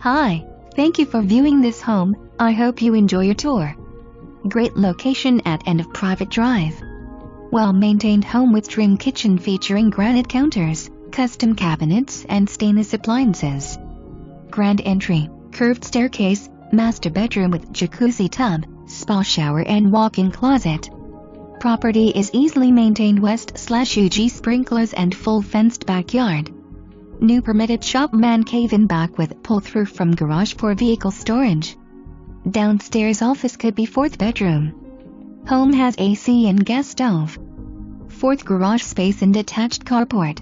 Hi, thank you for viewing this home. I hope you enjoy your tour. Great location at end of private drive. Well-maintained home with trim kitchen featuring granite counters, custom cabinets and stainless appliances. Grand entry, curved staircase, master bedroom with jacuzzi tub, spa shower and walk-in closet. Property is easily maintained west/UG sprinklers and full fenced backyard. New permitted shop man cave in back with pull-through from garage for vehicle storage. Downstairs office could be fourth bedroom. Home has AC and gas stove. Fourth garage space and detached carport.